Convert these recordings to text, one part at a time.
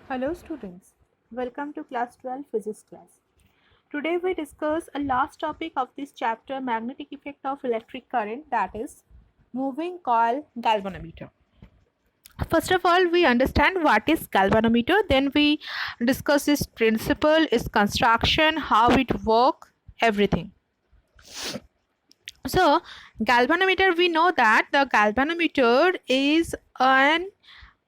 Hello students, welcome to class 12 physics class. Today we discuss a last topic of this chapter, magnetic effect of electric current, that is moving coil galvanometer. First of all, we understand what is galvanometer, then we discuss its principle, its construction, how it works, everything. So galvanometer, we know that the galvanometer is an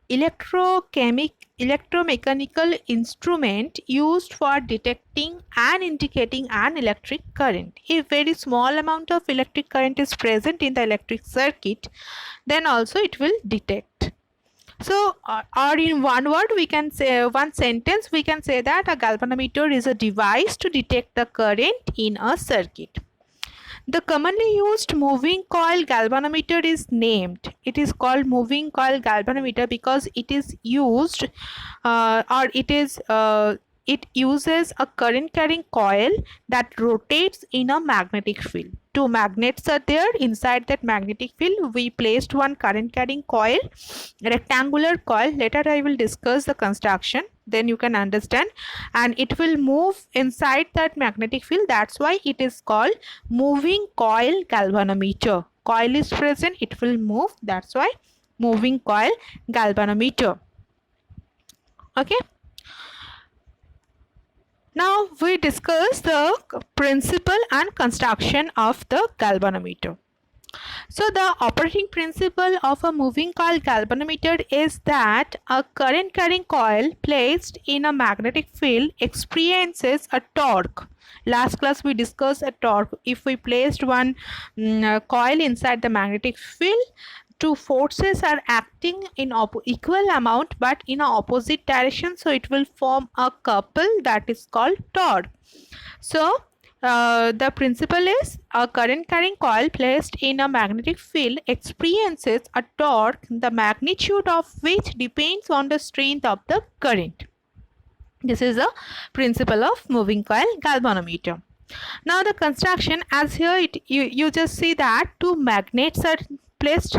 electromechanical instrument used for detecting and indicating an electric current. If very small amount of electric current is present in the electric circuit, then also it will detect. So or in one word we can say, one sentence we can say that a galvanometer is a device to detect the current in a circuit. The commonly used moving coil galvanometer is named. It is called moving coil galvanometer because it is used it uses a current carrying coil that rotates in a magnetic field. Two magnets are there. Inside that magnetic field we placed one current carrying coil, rectangular coil. Later I will discuss the construction, then you can understand, and it will move inside that magnetic field. That's why it is called moving coil galvanometer. Coil is present, it will move, that's why moving coil galvanometer. Okay, now we discuss the principle and construction of the galvanometer. So the operating principle of a moving coil galvanometer is that a current carrying coil placed in a magnetic field experiences a torque. Last class we discussed a torque. If we placed one coil inside the magnetic field, two forces are acting in equal amount but in a opposite direction, so it will form a couple, that is called torque. So the principle is a current carrying coil placed in a magnetic field experiences a torque, the magnitude of which depends on the strength of the current. This is a principle of moving coil galvanometer. Now the construction, as here you just see that two magnets are placed.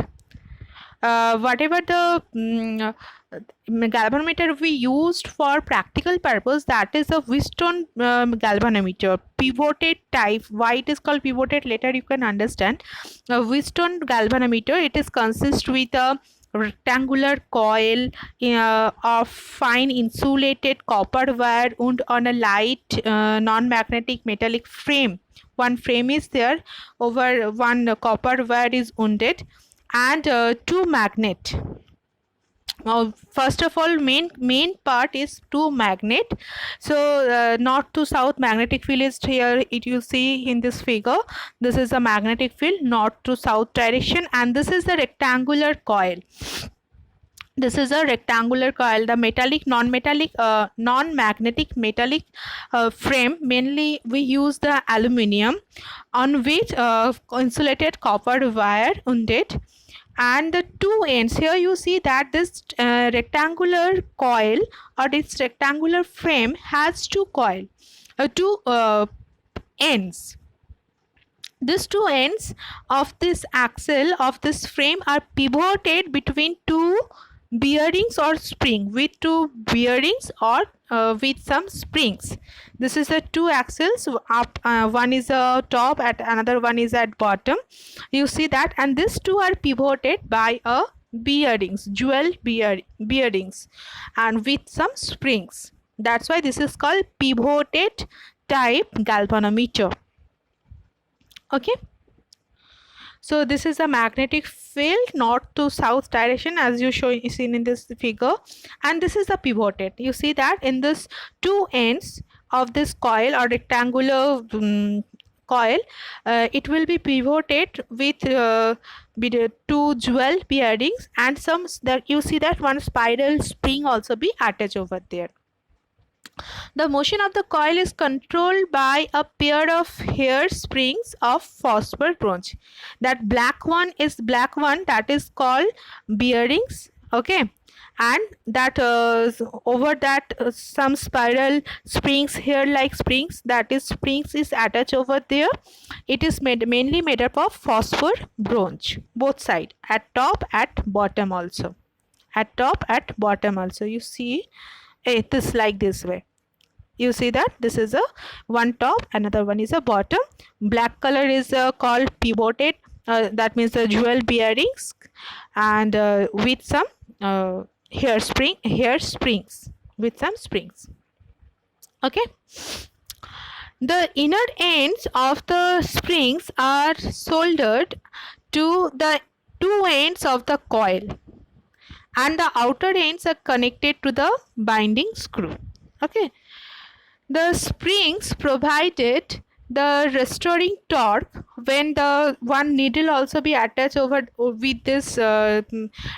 Whatever the galvanometer we used for practical purpose, that is a Wheatstone galvanometer, pivoted type. Why it is called pivoted, later you can understand. A Wheatstone galvanometer, it is consist with a rectangular coil of fine insulated copper wire wound on a light non-magnetic metallic frame. One frame is there, over one copper wire is wounded, and two magnet. First of all, main part is two magnet. So north to south magnetic field is here, it you see in this figure. This is the magnetic field, north to south direction, and this is the rectangular coil. This is a rectangular coil. The metallic, non-magnetic metallic frame, mainly we use the aluminium, on which insulated copper wire wounded, and the two ends. Here you see that this rectangular coil or this rectangular frame has two ends. These two ends of this axle of this frame are pivoted between two bearings or spring, with two bearings or with some springs. This is the two axles up, one is top at another one is at bottom, you see that, and these two are pivoted by a bearings, dual bearings, and with some springs. That's why this is called pivoted type galvanometer. Okay, so this is a magnetic field north to south direction, as you seen in this figure, and this is the pivoted. You see that in this two ends of this coil or rectangular coil, it will be pivoted with two dual bearings, and some that you see that one spiral spring also be attached over there. The motion of the coil is controlled by a pair of hair springs of phosphor bronze. That black one is that is called bearings. Okay, and that over that some spiral springs, hair like springs, that is springs is attached over there. It is mainly made up of phosphor bronze, both side, at top, at bottom also. At top, at bottom also, you see it is like this way. You see that this is a one top, another one is a bottom. Black color is called pivoted, that means the jewel bearings, and with some hair springs, with some springs. Okay, the inner ends of the springs are soldered to the two ends of the coil, and the outer ends are connected to the binding screw. Okay, the springs provided the restoring torque when the one needle also be attached over with this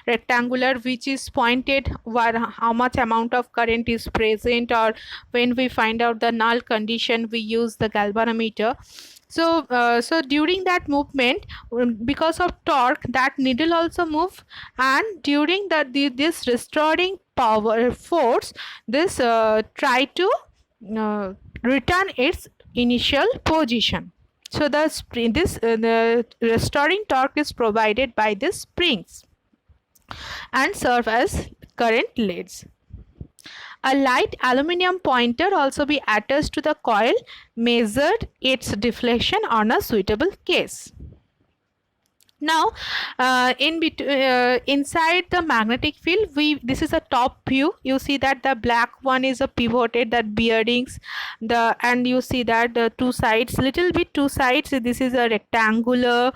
rectangular, which is pointed where how much amount of current is present, or when we find out the null condition we use the galvanometer. So during that movement, because of torque, that needle also move, and during this restoring power force, this try to return its initial position. So the restoring torque is provided by the springs and serve as current leads. A light aluminium pointer also be attached to the coil, measured its deflection on a suitable case. Now, inside the magnetic field, this is a top view. You see that the black one is a pivoted, that bearings, and you see that the two sides, two sides. This is a rectangular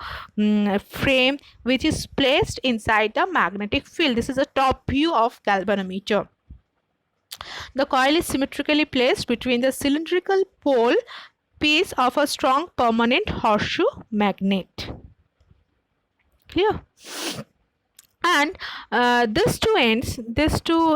frame which is placed inside the magnetic field. This is a top view of galvanometer. The coil is symmetrically placed between the cylindrical pole piece of a strong permanent horseshoe magnet. Clear? And these two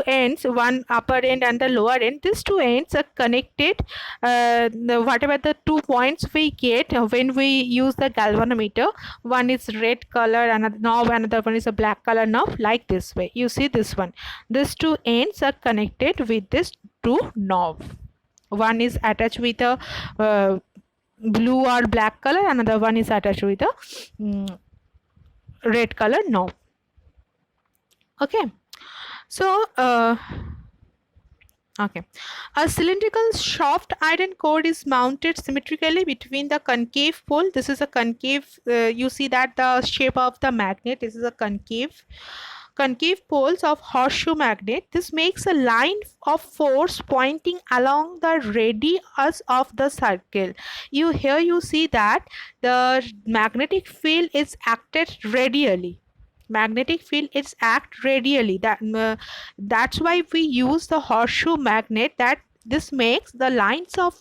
ends, one upper end and the lower end, these two ends are connected. Whatever the 2 points we get when we use the galvanometer, one is red color, another knob, another one is a black color knob, like this way. You see this one. These two ends are connected with this two knob. One is attached with a blue or black color, another one is attached with a red color knob. Okay, so okay, a cylindrical shaft iron core is mounted symmetrically between the concave pole. This is a concave, you see that the shape of the magnet, this is a concave poles of horseshoe magnet. This makes a line of force pointing along the radius of the circle. Here you see that the magnetic field is acted radially. Magnetic field is act radially. That's why we use the horseshoe magnet, that this makes the lines of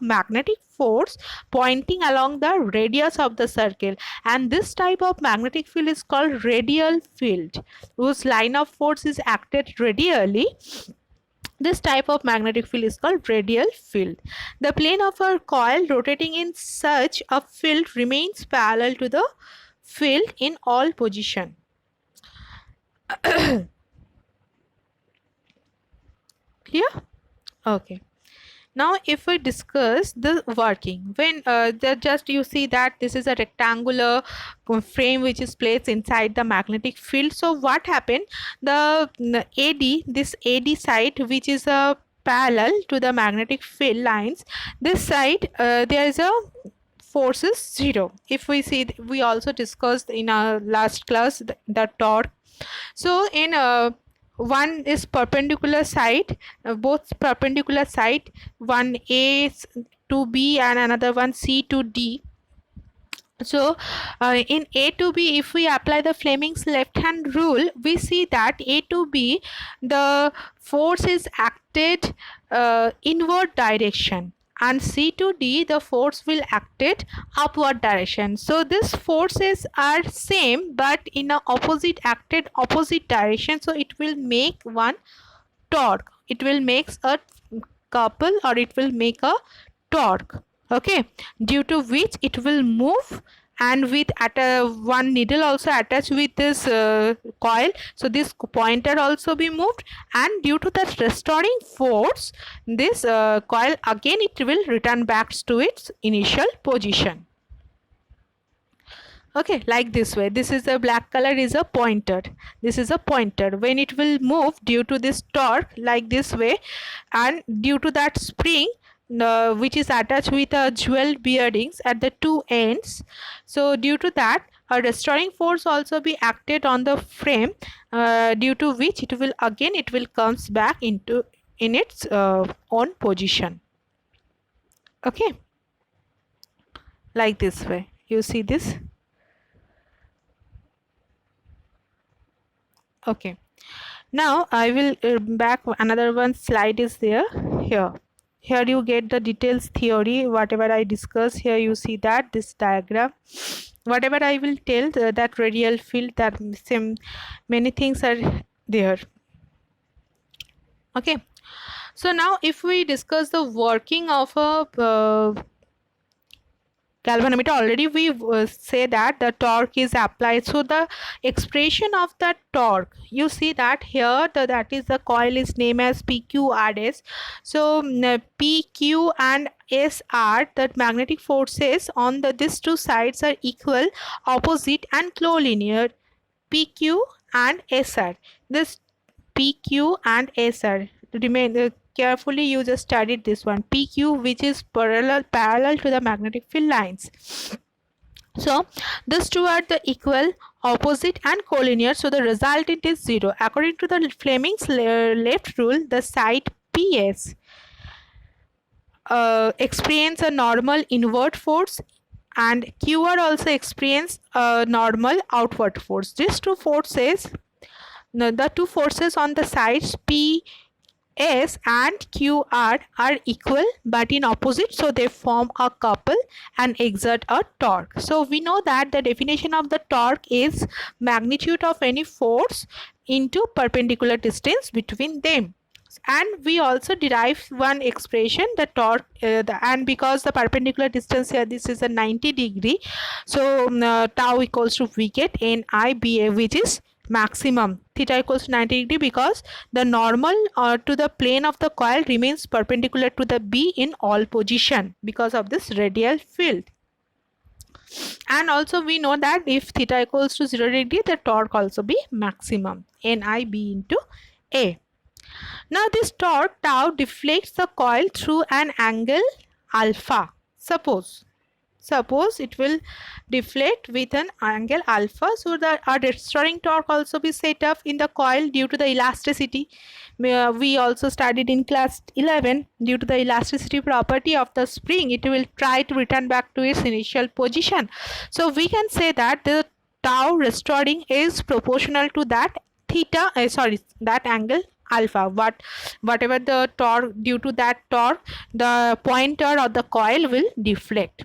magnetic force pointing along the radius of the circle, and this type of magnetic field is called radial field, whose line of force is acted radially. This type of magnetic field is called radial field. The plane of a coil rotating in such a field remains parallel to the field in all position. Clear? Okay. Now if we discuss the working, when just you see that this is a rectangular frame which is placed inside the magnetic field. So what happened, the this AD side, which is a parallel to the magnetic field lines, this side there is a force is 0. If we see, we also discussed in our last class the torque. So in one is perpendicular side, both perpendicular side, one A to B and another one C to D. So in A to B, if we apply the Fleming's left hand rule, we see that A to B, the force is acted inward direction, and C to D, the force will acted upward direction. So these forces are same but in a opposite direction, so it will make one torque. It will make a couple, or it will make a torque, okay, due to which it will move, and with one needle also attached with this coil, so this pointer also be moved, and due to that restoring force, this coil again it will return back to its initial position. Okay, like this way. This is a black color is a pointer. This is a pointer. When it will move due to this torque like this way, and due to that spring which is attached with a jewel bearings at the two ends, so due to that a restoring force also be acted on the frame, due to which it will comes back into in its own position. Okay, like this way. You see this? Okay, now I will back another one slide is there. Here you get the details theory, whatever I discuss here. You see that this diagram, whatever I will tell, that radial field, that same many things are there. Okay, so now if we discuss the working of a galvanometer, already we say that the torque is applied. So the expression of that torque, you see that here that is the coil is named as PQRS. So PQ and SR, that magnetic forces on these two sides are equal, opposite and collinear. PQ and SR, this PQ and SR remain carefully. You just studied this one, PQ, which is parallel to the magnetic field lines. So these two are the equal, opposite and collinear, so the resultant is 0. According to the Fleming's left rule, the side PS experience a normal inward force, and QR also experience a normal outward force. These two forces, the two forces on the sides PS and QR are equal but in opposite, so they form a couple and exert a torque. So we know that the definition of the torque is magnitude of any force into perpendicular distance between them. And we also derive one expression, the torque, and because the perpendicular distance here, this is a 90 degree, so tau equals to we get NIBA, which is maximum. Theta equals to 90 degree because the normal to the plane of the coil remains perpendicular to the B in all position because of this radial field. And also we know that if theta equals to 0 degree, the torque also be maximum, NIB into A. Now this torque tau deflects the coil through an angle alpha. Suppose it will deflect with an angle alpha, so that our restoring torque also be set up in the coil due to the elasticity. We also studied in class 11, due to the elasticity property of the spring, it will try to return back to its initial position. So we can say that the tau restoring is proportional to that that angle alpha. Whatever the torque, due to that torque the pointer or the coil will deflect.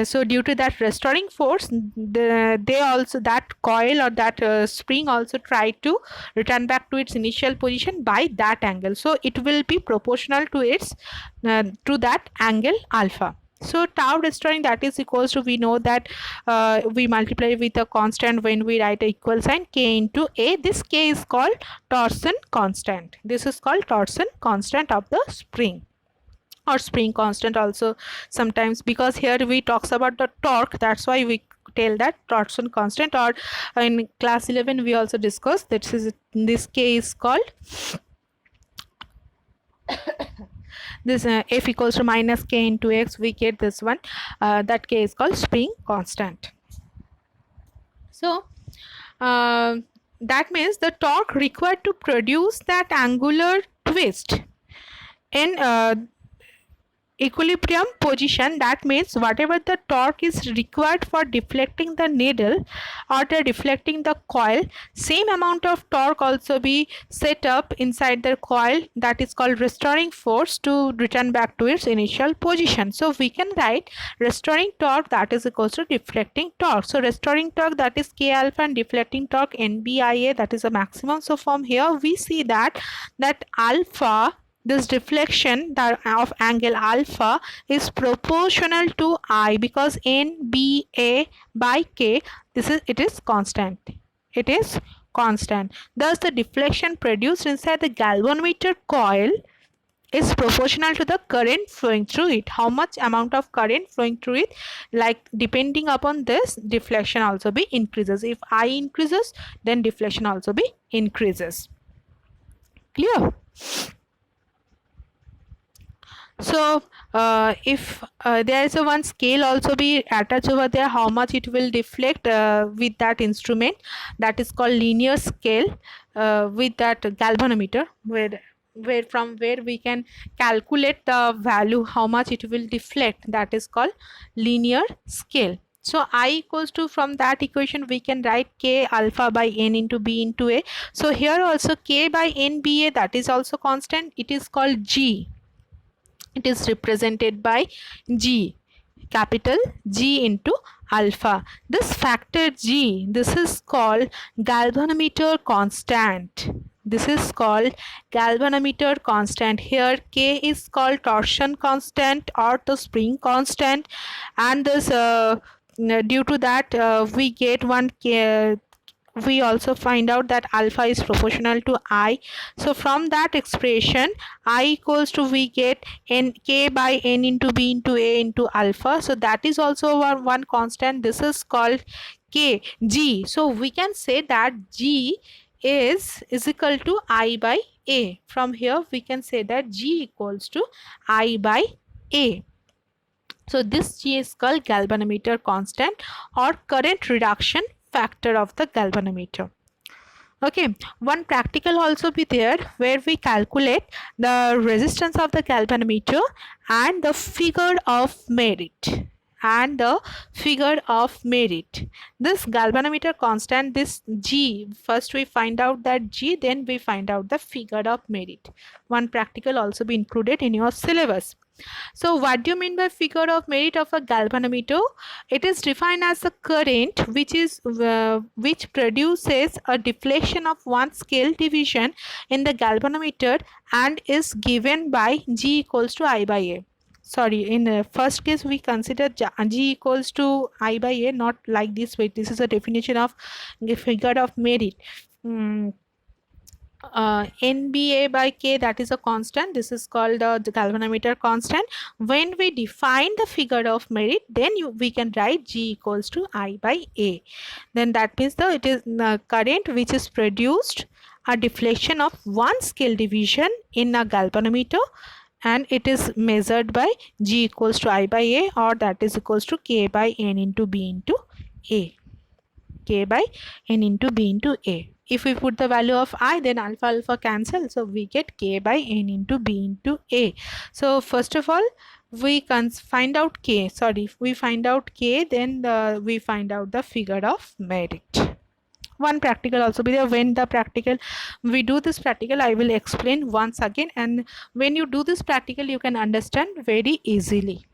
So due to that restoring force, that coil or that spring also try to return back to its initial position by that angle. So it will be proportional to its to that angle alpha. So tau restoring, that is equals to, we know that we multiply with a constant when we write a equal sign, K into A. This K is called torsion constant. This is called torsion constant of the spring, or spring constant also sometimes, because here we talks about the torque, that's why we tell that torsion constant. Or in class 11 we also discussed that this K is called this F equals to minus K into X, we get this one, that K is called spring constant. So that means the torque required to produce that angular twist in equilibrium position, that means whatever the torque is required for deflecting the needle or the deflecting the coil, same amount of torque also be set up inside the coil, that is called restoring force, to return back to its initial position. So we can write restoring torque, that is equals to deflecting torque. So restoring torque, that is K alpha, and deflecting torque NBIA, that is a maximum. So from here we see that alpha, this deflection of angle alpha is proportional to I, because NBA by K, it is constant. It is constant. Thus the deflection produced inside the galvanometer coil is proportional to the current flowing through it. How much amount of current flowing through it, like depending upon this, deflection also be increases. If I increases, then deflection also be increases. Clear? So if there is a one scale also be attached over there, how much it will deflect with that instrument, that is called linear scale, with that galvanometer, where from where we can calculate the value how much it will deflect, that is called linear scale. So I equals to, from that equation we can write k alpha by n into b into a. So here also k by n b a, that is also constant, it is called g. It is represented by G, capital G into alpha. This factor G, this is called galvanometer constant. This is called galvanometer constant. Here K is called torsion constant or the spring constant, and this due to that we get one K. We also find out that alpha is proportional to I. So from that expression, I equals to, we get n k by n into b into a into alpha. So that is also one constant. This is called k, g. So we can say that g is equal to I by a. From here we can say that g equals to I by a. So this G is called galvanometer constant or current reduction factor of the galvanometer. Okay, one practical also be there where we calculate the resistance of the galvanometer and the figure of merit. This galvanometer constant, this G, first we find out that G, then we find out the figure of merit. One practical also be included in your syllabus. So what do you mean by figure of merit of a galvanometer? It is defined as a current which produces a deflection of one scale division in the galvanometer and is given by G equals to I by A. Sorry, in the first case we consider G equals to I by A, not like this way. This is a definition of the figure of merit. NBA by K, that is a constant. This is called the galvanometer constant. When we define the figure of merit, then we can write G equals to I by A. Then that means it is the current which is produced a deflection of one scale division in a galvanometer, and it is measured by G equals to I by A, or that is equals to K by N into B into A. K by N into B into A. If we put the value of I, then alpha cancel, so we get K by N into B into A. So first of all we can find out K, we find out K, then we find out the figure of merit. One practical also be there. When we do this practical, I will explain once again, and when you do this practical you can understand very easily.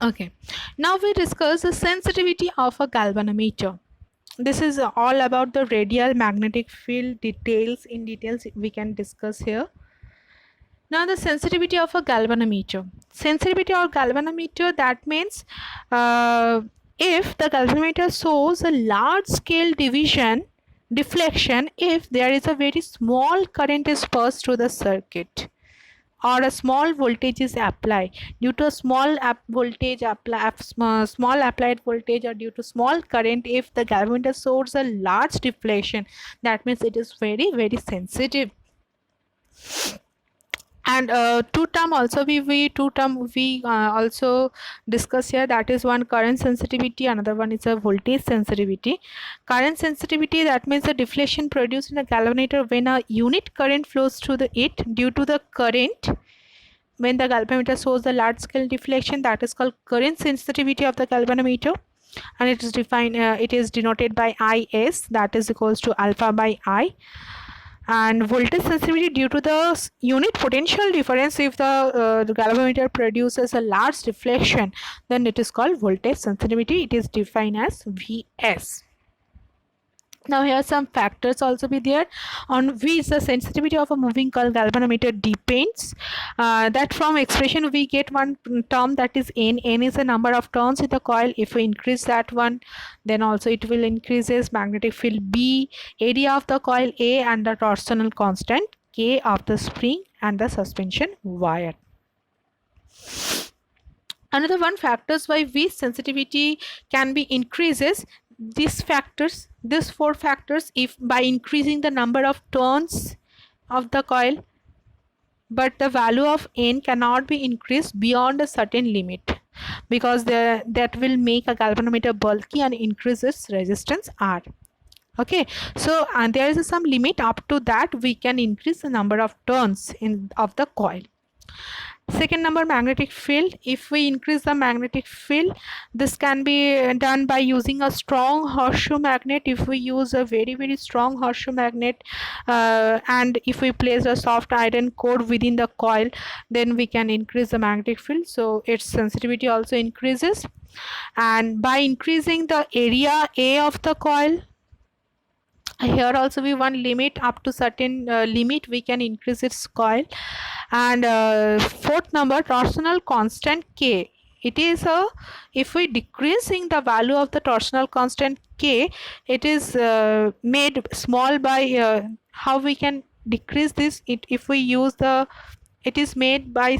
Okay, now we discuss the sensitivity of a galvanometer. This is all about the radial magnetic field details. In details we can discuss here. Now the sensitivity of a galvanometer. Sensitivity of galvanometer, that means if the galvanometer shows a large scale deflection if there is a very small current is passed through the circuit, or a small voltage is applied. Due to a small applied voltage, or due to small current, if the galvanometer shows a large deflection, that means it is very sensitive. And two term also we also discuss here, that is one current sensitivity, another one is a voltage sensitivity. Current sensitivity, that means the deflection produced in a galvanometer when a unit current flows through it due to the current. When the galvanometer shows the large scale deflection, that is called current sensitivity of the galvanometer, and it is defined it is denoted by IS, that is equals to alpha by I. And voltage sensitivity, due to the unit potential difference, if the galvanometer produces a large deflection, then it is called voltage sensitivity. It is defined as VS. Now here some factors also be there on which the sensitivity of a moving coil galvanometer depends. That from expression we get one term, that is n. N is the number of turns in the coil. If we increase that one, then also it will increases magnetic field B, area of the coil A, and the torsional constant K of the spring and the suspension wire. Another one factors by which sensitivity can be increases, these four factors, if by increasing the number of turns of the coil, but the value of n cannot be increased beyond a certain limit, because that will make a galvanometer bulky and increase its resistance R. Okay, so and there is some limit, up to that we can increase the number of turns of the coil. Second number, magnetic field. If we increase the magnetic field, this can be done by using a strong horseshoe magnet. If we use a very strong horseshoe magnet, and if we place a soft iron core within the coil, then we can increase the magnetic field, so its sensitivity also increases. And by increasing the area A of the coil, here also we one limit, up to certain limit we can increase its coil. And fourth number, torsional constant K. It is if we decreasing the value of the torsional constant K, it is made small by how we can decrease this. If we use it is made by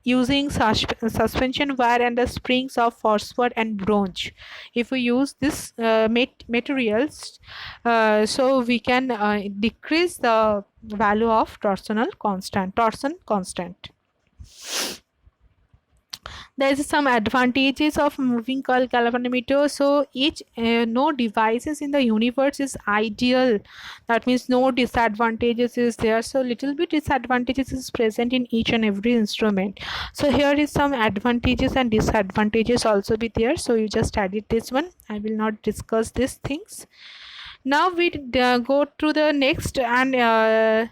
using suspension wire and the springs of phosphor and bronze. If we use this materials, so we can decrease the value of torsion constant. There is some advantages of moving coil galvanometer. So each no devices in the universe is ideal, that means no disadvantages is there, so little bit disadvantages is present in each and every instrument. So here is some advantages and disadvantages also be there, so you just edit this one. I will not discuss these things. Now we go to the next and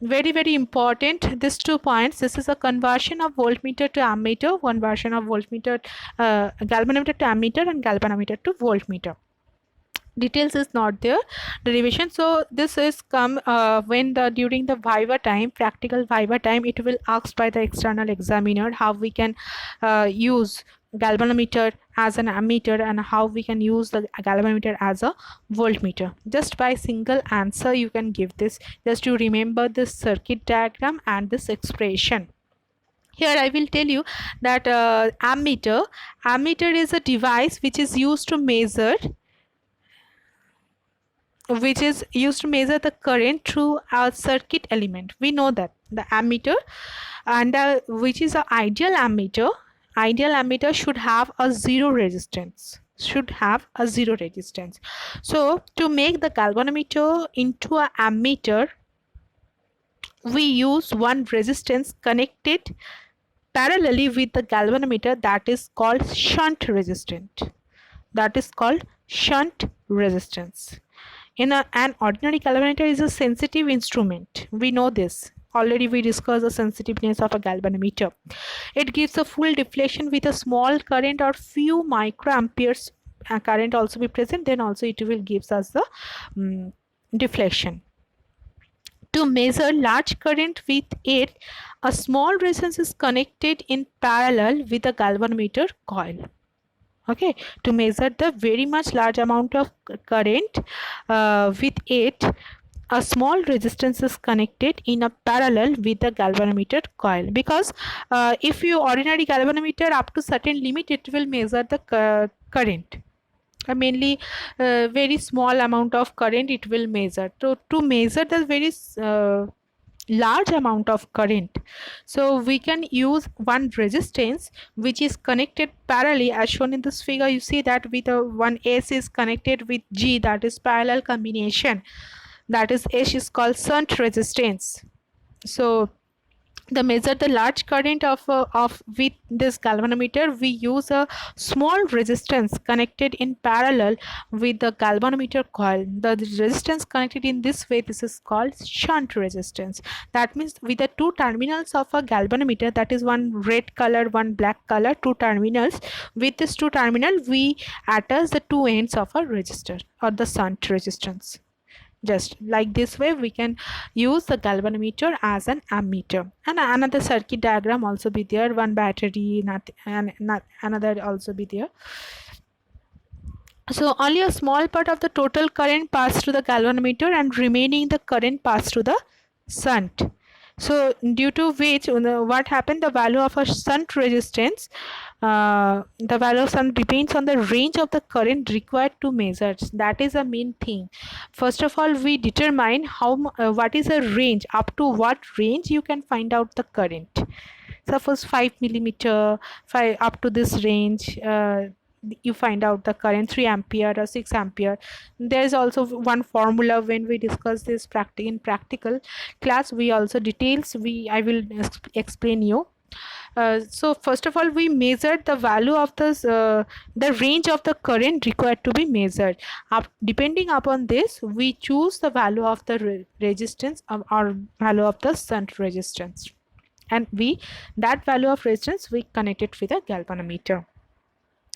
very important, these 2 points. This is a conversion of voltmeter to ammeter, conversion of voltmeter galvanometer to ammeter and galvanometer to voltmeter. Details is not there, derivation. So this is come when during the viva time, practical viva time, it will asked by the external examiner how we can use galvanometer as an ammeter and how we can use the galvanometer as a voltmeter. Just by single answer you can give this, just to remember this circuit diagram and this expression. Here I will tell you that ammeter is a device which is used to measure the current through a circuit element. We know that the ammeter, and which is an ideal ammeter. Ideal ammeter should have a zero resistance. So to make the galvanometer into an ammeter, we use one resistance connected parallelly with the galvanometer, that is called shunt resistance. An ordinary galvanometer is a sensitive instrument. We know this. Already we discussed the sensitiveness of a galvanometer. It gives a full deflection with a small current or few microamperes current also be present, then also it will gives us the deflection. To measure large current with it, a small resistance is connected in parallel with the galvanometer coil. Okay, to measure the very much large amount of current with it, a small resistance is connected in a parallel with the galvanometer coil, because if you ordinary galvanometer up to certain limit, it will measure the current, mainly very small amount of current it will measure. To measure the very large amount of current, so we can use one resistance which is connected parallelly, as shown in this figure. You see that with one S is connected with G, that is parallel combination, that is S is called shunt resistance. So the measure the large current of with this galvanometer, we use a small resistance connected in parallel with the galvanometer coil. The resistance connected in this way, this is called shunt resistance. That means with the two terminals of a galvanometer, that is one red color, one black color, two terminals, with this two terminal we attach the two ends of a resistor or the shunt resistance. Just like this way we can use the galvanometer as an ammeter. And another circuit diagram also be there, one battery, another also be there. So only a small part of the total current pass through the galvanometer and remaining the current pass through the shunt. So due to which what happened, the value of a shunt resistance, the value of shunt depends on the range of the current required to measure. That is the main thing. First of all, we determine what is the range, up to what range you can find out the current. Suppose 5 millimeter, up to this range, you find out the current 3 ampere or 6 ampere. There is also one formula when we discuss this in practical class. We also details I will explain you. So first of all, we measured the value of the range of the current required to be measured. Depending upon this, we choose the value of the resistance or value of the shunt resistance, and that value of resistance we connect it with a galvanometer.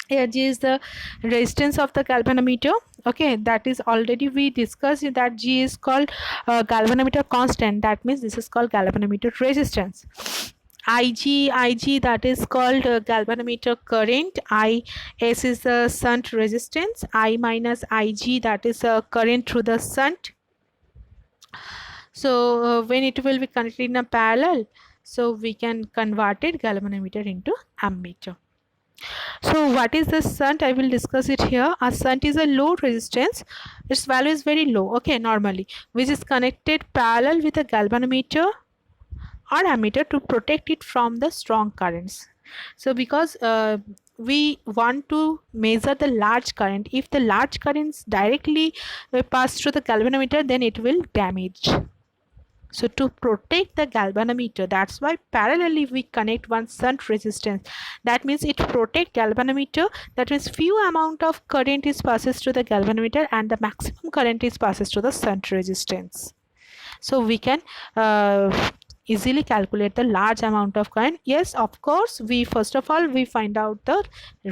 Here G is the resistance of the galvanometer. Okay, that is already we discussed that G is called galvanometer constant. That means this is called galvanometer resistance. Ig, that is called galvanometer current. Is the shunt resistance. I minus Ig, that is current through the shunt. So when it will be connected in a parallel, so we can convert it galvanometer into ammeter. So what is the shunt? I will discuss it here. A shunt is a low resistance. Its value is very low, okay, normally, which is connected parallel with a galvanometer or ammeter to protect it from the strong currents. So because we want to measure the large current, if the large currents directly pass through the galvanometer, then it will damage. So to protect the galvanometer, that's why parallelly we connect one shunt resistance. That means it protect galvanometer. That means few amount of current is passes through the galvanometer and the maximum current is passes through the shunt resistance. So we can easily calculate the large amount of current. Yes, of course, we first of all we find out the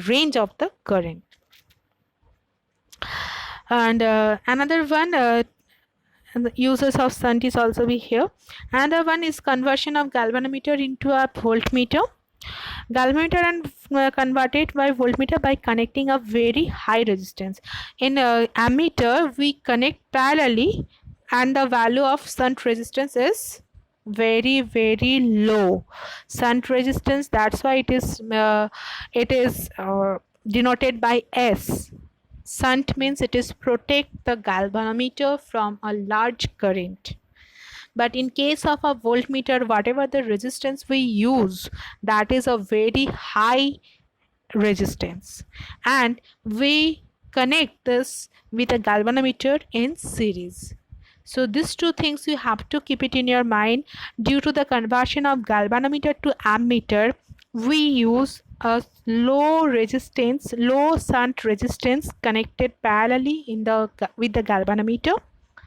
range of the current. And another one, and the uses of shunt is also be here. Another one is conversion of galvanometer into a voltmeter. Galvanometer and converted by voltmeter by connecting a very high resistance. In ammeter we connect parallelly and the value of shunt resistance is very low. Shunt resistance, that's why it is denoted by S. Shunt means it is protect the galvanometer from a large current. But in case of a voltmeter, whatever the resistance we use, that is a very high resistance, and we connect this with a galvanometer in series. So these two things you have to keep it in your mind. Due to the conversion of galvanometer to ammeter, we use a low resistance, low shunt resistance connected parallelly with the galvanometer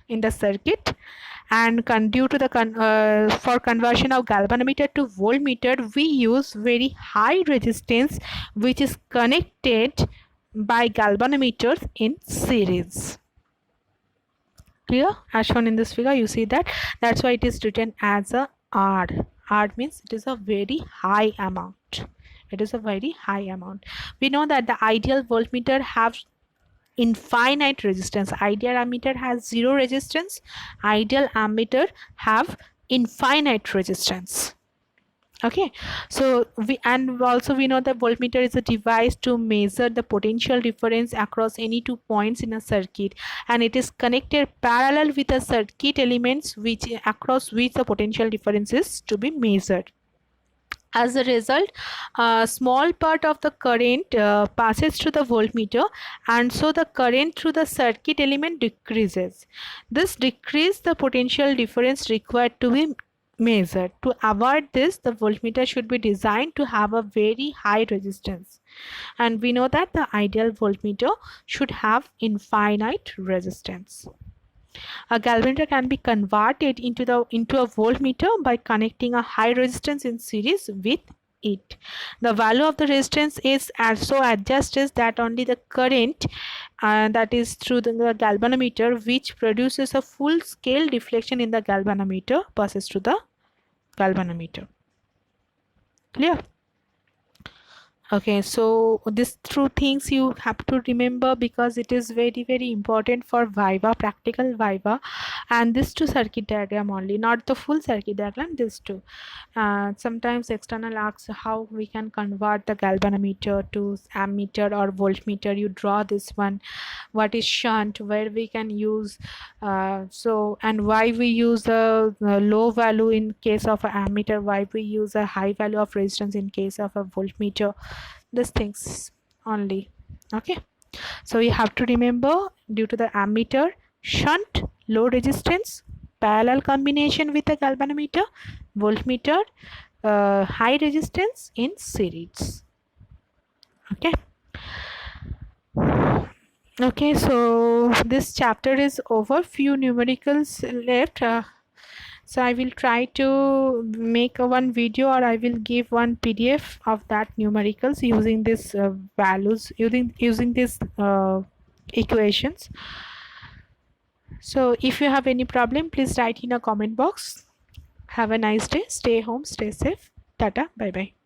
in the circuit, and due to the for conversion of galvanometer to voltmeter, we use very high resistance which is connected by galvanometers in series. Clear? As shown in this figure, you see that's why it is written as a R. R means it is a very high amount. It is a very high amount. We know that the ideal voltmeter have infinite resistance. Ideal ammeter has zero resistance. Ideal ammeter have infinite resistance. Okay, so we know that voltmeter is a device to measure the potential difference across any 2 points in a circuit, and it is connected parallel with the circuit elements across which the potential difference is to be measured. As a result, a small part of the current passes through the voltmeter, and so the current through the circuit element decreases. This decreases the potential difference required to be measured. To avoid this, the voltmeter should be designed to have a very high resistance, and we know that the ideal voltmeter should have infinite resistance. A galvanometer can be converted into a voltmeter by connecting a high resistance in series with it. The value of the resistance is so adjusted that only the current that is through the galvanometer, which produces a full scale deflection in the galvanometer, passes through the galvanometer. Clear? Okay, so these two things you have to remember because it is very important for viva, practical viva. And this two circuit diagram only, not the full circuit diagram, this two. Sometimes external asks how we can convert the galvanometer to ammeter or voltmeter. You draw this one. What is shunt, where we can use and why we use a low value in case of an ammeter, why we use a high value of resistance in case of a voltmeter. These things only. Okay, so you have to remember, due to the ammeter, shunt, low resistance, parallel combination with a galvanometer, voltmeter, high resistance in series. Okay, so this chapter is over. Few numericals left. So I will try to make one video, or I will give one PDF of that numericals using this values, using these equations. So if you have any problem, please write in a comment box. Have a nice day. Stay home, stay safe. Tata, bye bye.